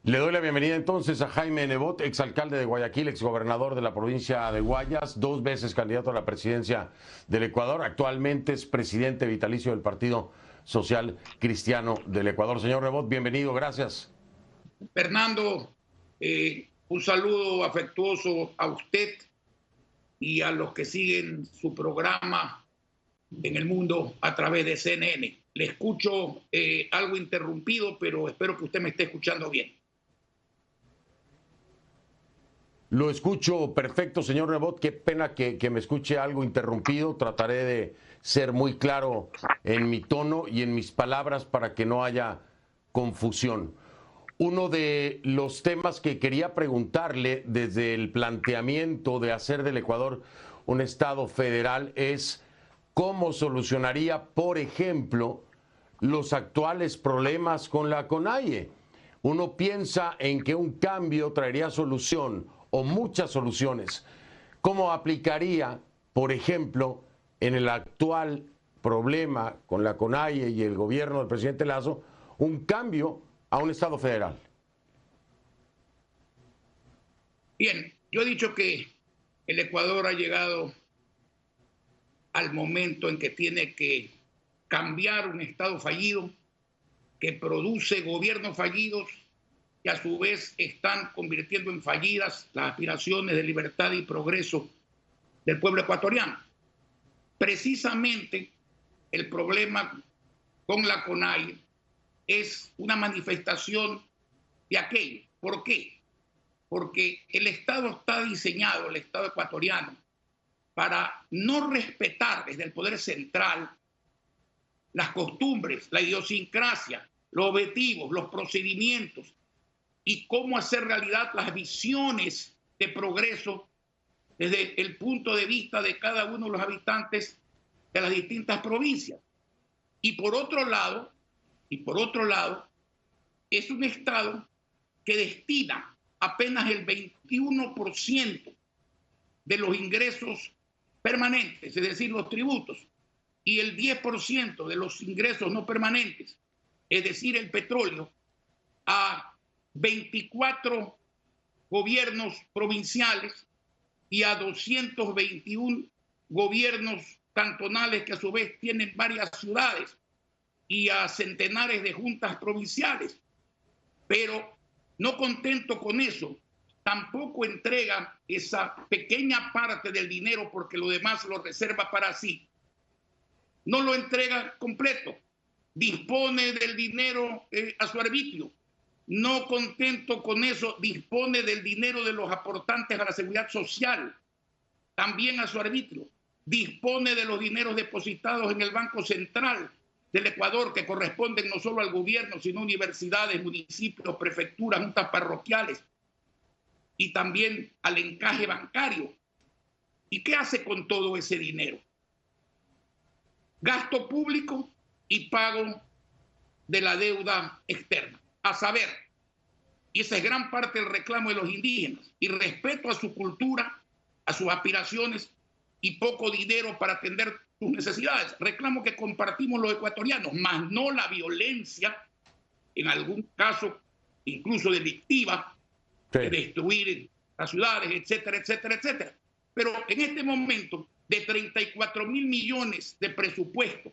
Le doy la bienvenida entonces a Jaime Nebot, exalcalde de Guayaquil, exgobernador de la provincia de Guayas, 2 veces candidato a la presidencia del Ecuador. Actualmente es presidente vitalicio del Partido Social Cristiano del Ecuador. Señor Nebot, bienvenido, gracias. Fernando, un saludo afectuoso a usted y a los que siguen su programa en el mundo a través de CNN. Le escucho algo interrumpido, pero espero que usted me esté escuchando bien. Lo escucho perfecto, señor Nebot. Qué pena que me escuche algo interrumpido. Trataré de ser muy claro en mi tono y en mis palabras para que no haya confusión. Uno de los temas que quería preguntarle desde el planteamiento de hacer del Ecuador un Estado federal es cómo solucionaría, por ejemplo, los actuales problemas con la CONAIE. Uno piensa en que un cambio traería solución o muchas soluciones. ¿Cómo aplicaría, por ejemplo, en el actual problema con la CONAIE y el gobierno del presidente Lasso, un cambio a un Estado federal? Bien, yo he dicho que el Ecuador ha llegado al momento en que tiene que cambiar un Estado fallido que produce gobiernos fallidos que a su vez están convirtiendo en fallidas las aspiraciones de libertad y progreso del pueblo ecuatoriano. Precisamente el problema con la CONAIE es una manifestación de aquello. ¿Por qué? Porque el Estado está diseñado, el Estado ecuatoriano, para no respetar desde el poder central las costumbres, la idiosincrasia, los objetivos, los procedimientos y cómo hacer realidad las visiones de progreso desde el punto de vista de cada uno de los habitantes de las distintas provincias. Y por otro lado, es un Estado que destina apenas el 21% de los ingresos permanentes, es decir, los tributos, y el 10% de los ingresos no permanentes, es decir, el petróleo, a 24 gobiernos provinciales y a 221 gobiernos cantonales que a su vez tienen varias ciudades y a centenares de juntas provinciales. Pero no contento con eso, tampoco entrega esa pequeña parte del dinero porque lo demás lo reserva para sí. No lo entrega completo, dispone del dinero a su arbitrio. No contento con eso, dispone del dinero de los aportantes a la seguridad social, también a su arbitrio. Dispone de los dineros depositados en el Banco Central del Ecuador, que corresponden no solo al gobierno, sino a universidades, municipios, prefecturas, juntas parroquiales, y también al encaje bancario. ¿Y qué hace con todo ese dinero? Gasto público y pago de la deuda externa. A saber, y esa es gran parte del reclamo de los indígenas, y respeto a su cultura, a sus aspiraciones, y poco dinero para atender sus necesidades. Reclamo que compartimos los ecuatorianos, más no la violencia, en algún caso incluso delictiva, sí, de destruir las ciudades, etcétera, etcétera, etcétera. Pero en este momento, de 34.000 millones de presupuesto,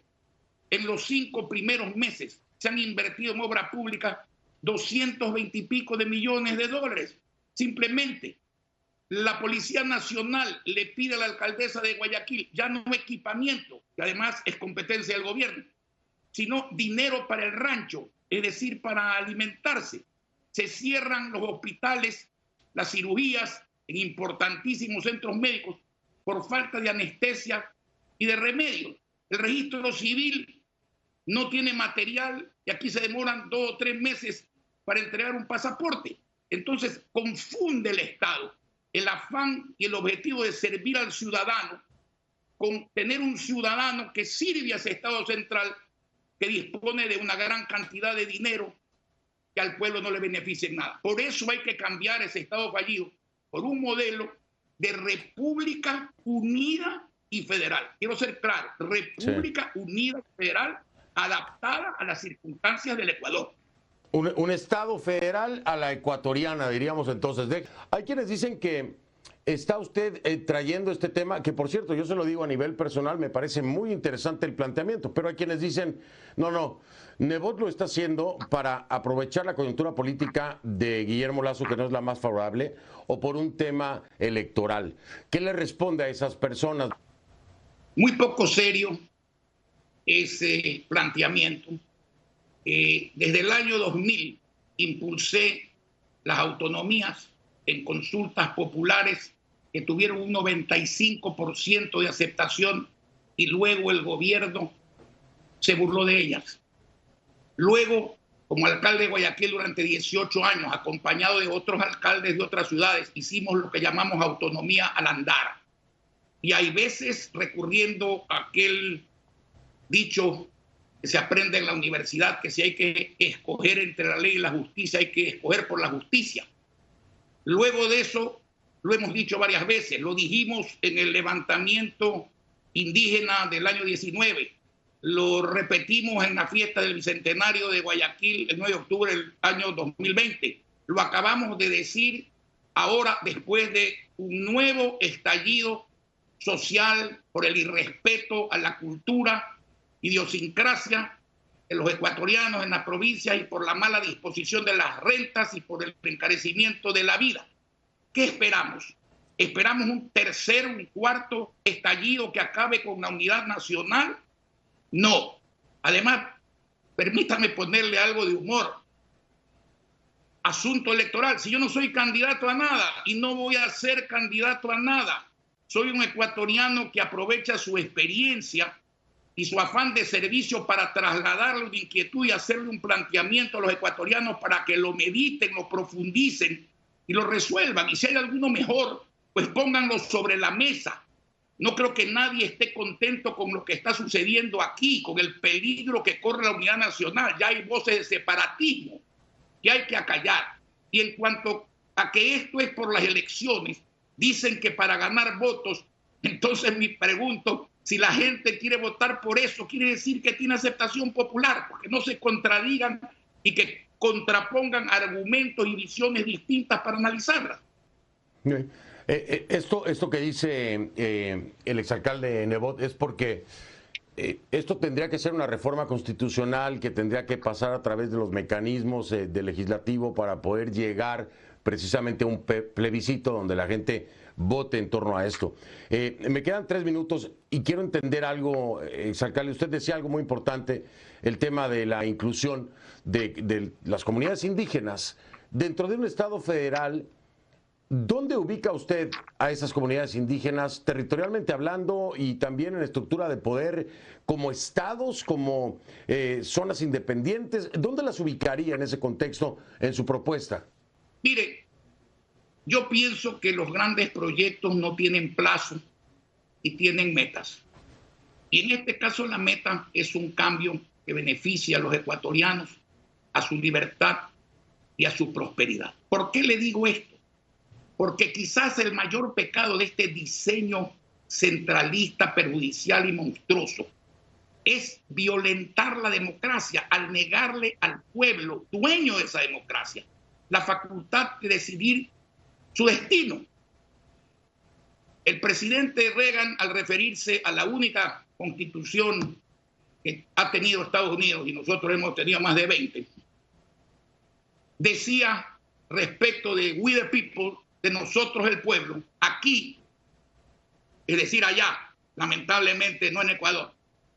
en los 5 primeros meses se han invertido en obra pública 220 y pico de millones de dólares. Simplemente la Policía Nacional le pide a la alcaldesa de Guayaquil ya no equipamiento, que además es competencia del gobierno, sino dinero para el rancho, es decir, para alimentarse. Se cierran los hospitales, las cirugías en importantísimos centros médicos por falta de anestesia y de remedios. El registro civil no tiene material y aquí se demoran 2 o 3 meses para entregar un pasaporte. Entonces confunde el Estado el afán y el objetivo de servir al ciudadano con tener un ciudadano que sirve a ese Estado central que dispone de una gran cantidad de dinero que al pueblo no le beneficia en nada. Por eso hay que cambiar ese Estado fallido por un modelo de república unida y federal. Quiero ser claro, república unida y federal adaptada a las circunstancias del Ecuador. Un Estado federal a la ecuatoriana, diríamos entonces. Hay quienes dicen que está usted trayendo este tema, que por cierto, yo se lo digo a nivel personal, me parece muy interesante el planteamiento, pero hay quienes dicen, no, Nebot lo está haciendo para aprovechar la coyuntura política de Guillermo Lasso, que no es la más favorable, o por un tema electoral. ¿Qué le responde a esas personas? Muy poco serio ese planteamiento. Desde el año 2000 impulsé las autonomías en consultas populares que tuvieron un 95% de aceptación y luego el gobierno se burló de ellas. Luego, como alcalde de Guayaquil durante 18 años, acompañado de otros alcaldes de otras ciudades, hicimos lo que llamamos autonomía al andar. Y hay veces recurriendo a aquel dicho que se aprende en la universidad, que si hay que escoger entre la ley y la justicia, hay que escoger por la justicia. Luego de eso, lo hemos dicho varias veces, lo dijimos en el levantamiento indígena del año 19, lo repetimos en la fiesta del Bicentenario de Guayaquil el 9 de octubre del año 2020, lo acabamos de decir ahora después de un nuevo estallido social por el irrespeto a la cultura, idiosincrasia de los ecuatorianos en las provincias y por la mala disposición de las rentas y por el encarecimiento de la vida. ¿Qué esperamos? ¿Esperamos un tercer, un cuarto estallido que acabe con la unidad nacional? No. Además, permítame ponerle algo de humor. Asunto electoral. Si yo no soy candidato a nada y no voy a ser candidato a nada, soy un ecuatoriano que aprovecha su experiencia y su afán de servicio para trasladarle una inquietud y hacerle un planteamiento a los ecuatorianos para que lo mediten, lo profundicen y lo resuelvan. Y si hay alguno mejor, pues pónganlo sobre la mesa. No creo que nadie esté contento con lo que está sucediendo aquí, con el peligro que corre la unidad nacional. Ya hay voces de separatismo que hay que acallar. Y en cuanto a que esto es por las elecciones, dicen que para ganar votos, entonces me pregunto, si la gente quiere votar por eso, quiere decir que tiene aceptación popular, porque no se contradigan y que contrapongan argumentos y visiones distintas para analizarlas. Esto que dice el exalcalde Nebot es porque esto tendría que ser una reforma constitucional que tendría que pasar a través de los mecanismos del legislativo para poder llegar precisamente a un plebiscito donde la gente vote en torno a esto. Me quedan 3 minutos y quiero entender algo, exalcalde. Usted decía algo muy importante, el tema de la inclusión de las comunidades indígenas dentro de un Estado federal. ¿Dónde ubica usted a esas comunidades indígenas territorialmente hablando y también en estructura de poder, como estados, como zonas independientes? ¿Dónde las ubicaría en ese contexto en su propuesta? Mire, yo pienso que los grandes proyectos no tienen plazo y tienen metas. Y en este caso la meta es un cambio que beneficia a los ecuatorianos, a su libertad y a su prosperidad. ¿Por qué le digo esto? Porque quizás el mayor pecado de este diseño centralista, perjudicial y monstruoso es violentar la democracia al negarle al pueblo, dueño de esa democracia, la facultad de decidir su destino. El presidente Reagan, al referirse a la única constitución que ha tenido Estados Unidos, y nosotros hemos tenido más de 20, decía respecto de we the people, de nosotros el pueblo, aquí, es decir, allá, lamentablemente no en Ecuador,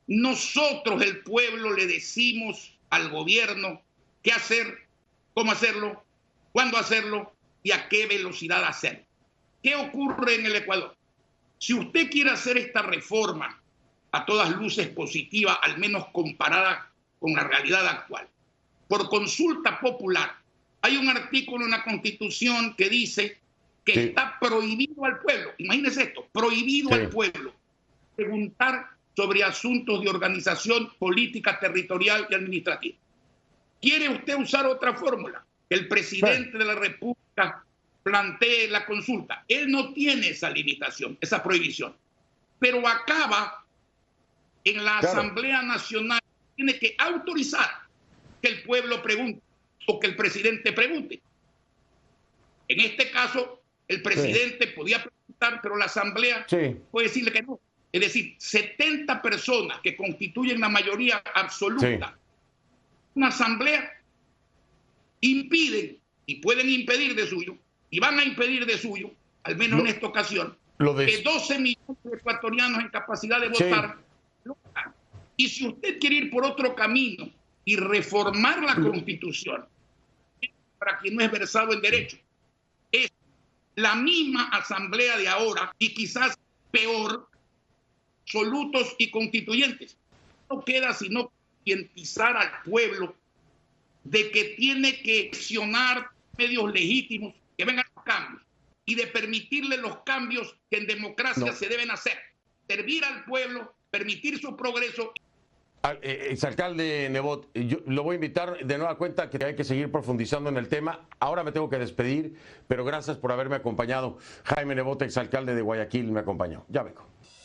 nosotros el pueblo le decimos al gobierno qué hacer, cómo hacerlo, cuándo hacerlo y a qué velocidad hacerlo. ¿Qué ocurre en el Ecuador? Si usted quiere hacer esta reforma a todas luces positiva, al menos comparada con la realidad actual, por consulta popular, hay un artículo en la Constitución que dice que está prohibido al pueblo, imagínese esto, prohibido al pueblo preguntar sobre asuntos de organización política, territorial y administrativa. ¿Quiere usted usar otra fórmula? Que el presidente de la República plantee la consulta. Él no tiene esa limitación, esa prohibición, pero acaba en la Asamblea Nacional, tiene que autorizar que el pueblo pregunte. o que el presidente pregunte. En este caso, el presidente podía preguntar, pero la Asamblea puede decirle que no. Es decir, 70 personas que constituyen la mayoría absoluta, una Asamblea, impiden y pueden impedir de suyo, y van a impedir de suyo, al menos en esta ocasión, que 12 millones de ecuatorianos en capacidad de votar lo hagan. Y si usted quiere ir por otro camino y reformar la Constitución, para quien no es versado en derecho, es la misma Asamblea de ahora y quizás peor, absolutos y constituyentes. No queda sino concientizar al pueblo de que tiene que accionar medios legítimos que vengan los cambios y de permitirle los cambios que en democracia se deben hacer. Servir al pueblo, permitir su progreso. Exalcalde Nebot, yo lo voy a invitar de nueva cuenta, que hay que seguir profundizando en el tema. Ahora me tengo que despedir, pero gracias por haberme acompañado. Jaime Nebot, exalcalde de Guayaquil, me acompañó. Ya vengo.